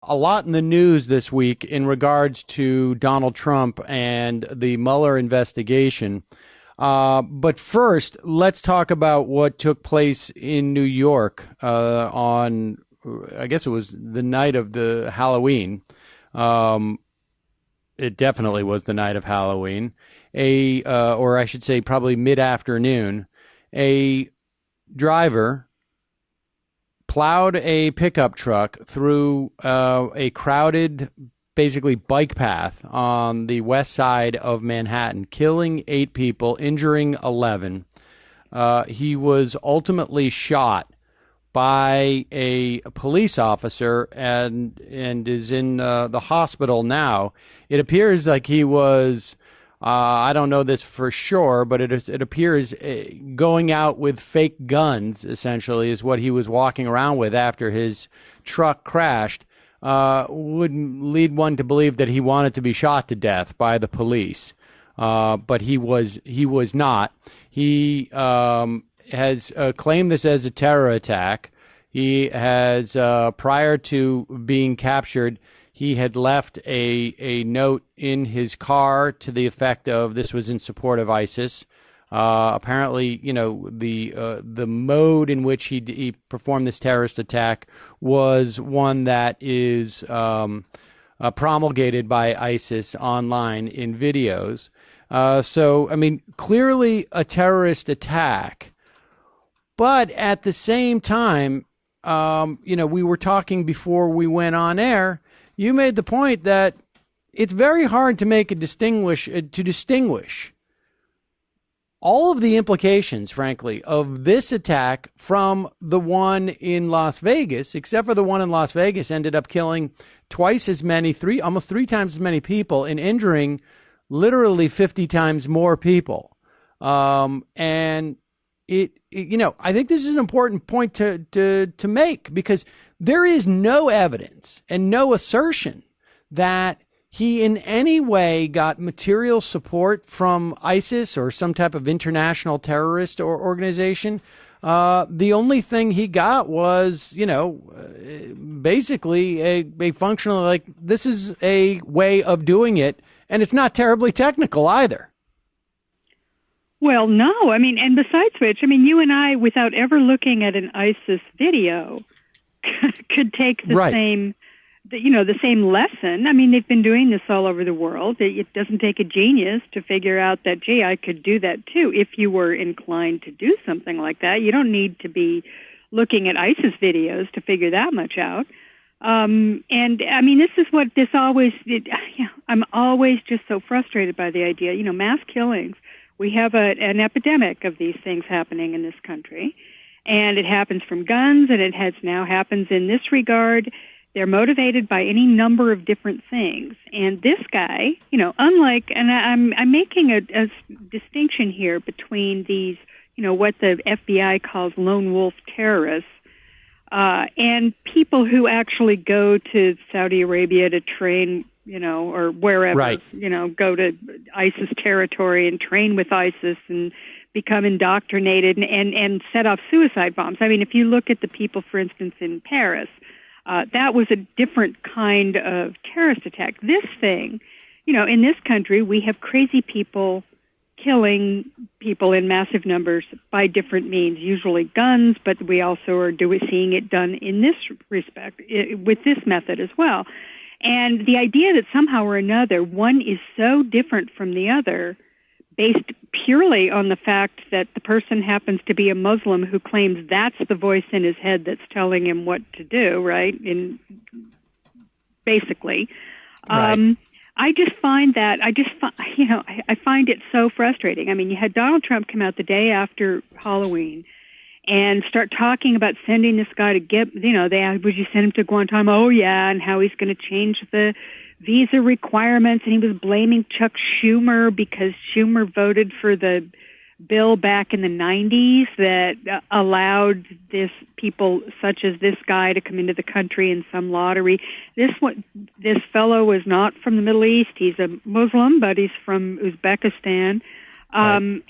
A lot in the news this week in regards to Donald Trump and the Mueller investigation. But first, let's talk about what took place in New York on, I guess it was the night of the Halloween. Um, it definitely was the night of Halloween. Or I should say, probably mid-afternoon. A driver plowed a pickup truck through a crowded, basically bike path on the west side of Manhattan, killing 8 people, injuring 11. He was ultimately shot by a police officer and is in the hospital now. It appears like he was. I don't know this for sure, but it appears going out with fake guns, essentially, is what he was walking around with after his truck crashed, would lead one to believe that he wanted to be shot to death by the police. But he was not. He has claimed this as a terror attack. He has, prior to being captured, he had left a note in his car to the effect of this was in support of ISIS. Apparently, the mode in which he performed this terrorist attack was one that is promulgated by ISIS online in videos. So, I mean, clearly a terrorist attack. But at the same time, we were talking before we went on air. You made the point that it's very hard to distinguish all of the implications, frankly, of this attack from the one in Las Vegas, except for the one in Las Vegas ended up killing twice as many, almost 3 times as many people and injuring literally 50 times more people. And I think this is an important point to make, because there is no evidence and no assertion that he in any way got material support from ISIS or some type of international terrorist or organization. The only thing he got was, basically a functional, like, this is a way of doing it, and it's not terribly technical either. Well, no. I mean, and besides which, I mean, you and I, without ever looking at an ISIS video, could take the Right. the same lesson. I mean, they've been doing this all over the world. It doesn't take a genius to figure out that, gee, I could do that too if you were inclined to do something like that. You don't need to be looking at ISIS videos to figure that much out. And I mean, this is what this always, I'm always just so frustrated by the idea, mass killings. We have an epidemic of these things happening in this country, and it happens from guns, and it has now happens in this regard. They're motivated by any number of different things. And this guy, unlike, and I'm making a distinction here between these, what the FBI calls lone wolf terrorists, and people who actually go to Saudi Arabia to train, or wherever, Right. Go to ISIS territory and train with ISIS and become indoctrinated and set off suicide bombs. I mean, if you look at the people, for instance, in Paris, that was a different kind of terrorist attack. This thing, in this country, we have crazy people killing people in massive numbers by different means, usually guns, but we also are seeing it done in this respect, with this method as well. And the idea that somehow or another one is so different from the other, based purely on the fact that the person happens to be a Muslim who claims that's the voice in his head that's telling him what to do, right? Basically. Right. I find it so frustrating. I mean, you had Donald Trump come out the day after Halloween and start talking about sending this guy to they asked, would you send him to Guantanamo? Oh, yeah, and how he's going to change the visa requirements, and he was blaming Chuck Schumer because Schumer voted for the bill back in the 90s that allowed people such as this guy to come into the country in some lottery. This fellow is not from the Middle East. He's a Muslim, but he's from Uzbekistan. And,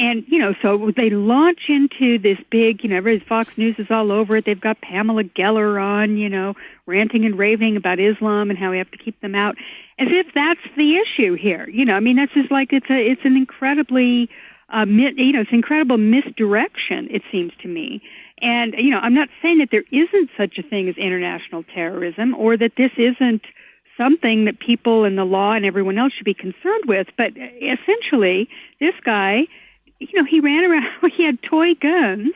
so they launch into this big, Fox News is all over it. They've got Pamela Geller on, ranting and raving about Islam and how we have to keep them out, as if that's the issue here. That's just like it's an incredibly, it's incredible misdirection, it seems to me. And, I'm not saying that there isn't such a thing as international terrorism or that this isn't something that people in the law and everyone else should be concerned with. But essentially, this guy, he ran around, he had toy guns,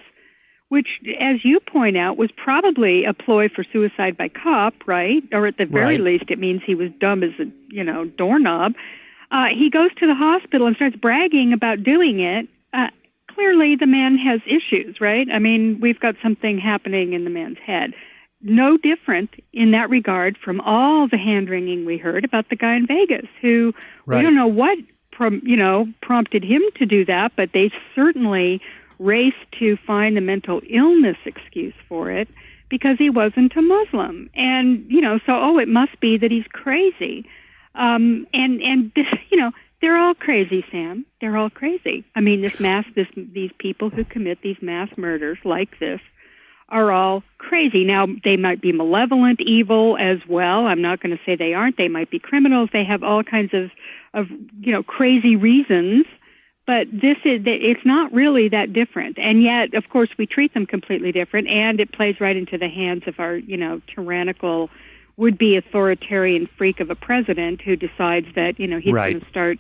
which, as you point out, was probably a ploy for suicide by cop, right? Or at the very least, it means he was dumb as a, doorknob. He goes to the hospital and starts bragging about doing it. Clearly, the man has issues, right? I mean, we've got something happening in the man's head. No different in that regard from all the hand-wringing we heard about the guy in Vegas who, we don't know what, prompted him to do that, but they certainly raced to find the mental illness excuse for it because he wasn't a Muslim. And, it must be that he's crazy. They're all crazy, Sam. They're all crazy. I mean, these people who commit these mass murders like this are all crazy. Now, they might be malevolent, evil as well. I'm not going to say they aren't. They might be criminals. They have all kinds of crazy reasons. But it's not really that different. And yet, of course, we treat them completely different, and it plays right into the hands of our, tyrannical, would-be authoritarian freak of a president who decides that, he's going to start,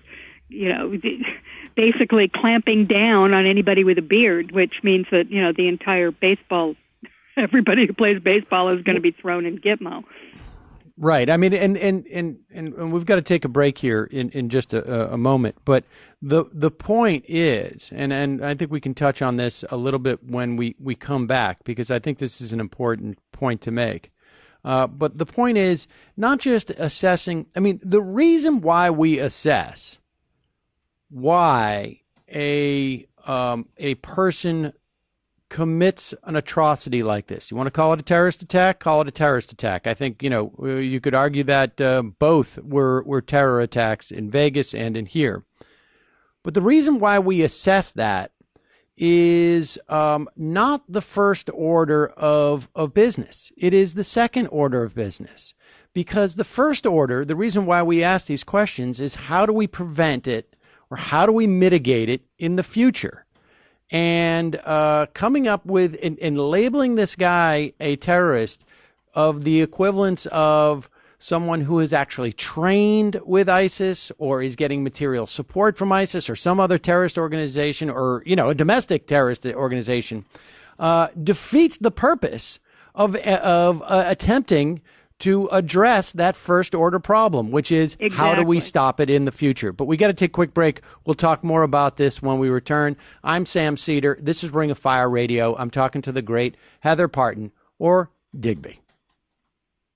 basically clamping down on anybody with a beard, which means that, the entire everybody who plays baseball is going to be thrown in Gitmo. Right. I mean, and we've got to take a break here in just a moment. But the point is, and I think we can touch on this a little bit when we come back, because I think this is an important point to make. But the point is not just assessing. I mean, the reason why we assess why a person commits an atrocity like this. You want to call it a terrorist attack? Call it a terrorist attack. I think, you could argue that both were terror attacks in Vegas and in here. But the reason why we assess that is not the first order of business. It is the second order of business. Because the first order, the reason why we ask these questions is how do we prevent it or how do we mitigate it in the future? And coming up with and labeling this guy a terrorist of the equivalence of someone who is actually trained with ISIS or is getting material support from ISIS or some other terrorist organization or, a domestic terrorist organization defeats the purpose of attempting to address that first order problem, which is how do we stop it in the future? But we got to take a quick break. We'll talk more about this when we return. I'm Sam Seder. This is Ring of Fire Radio. I'm talking to the great Heather Parton, or Digby.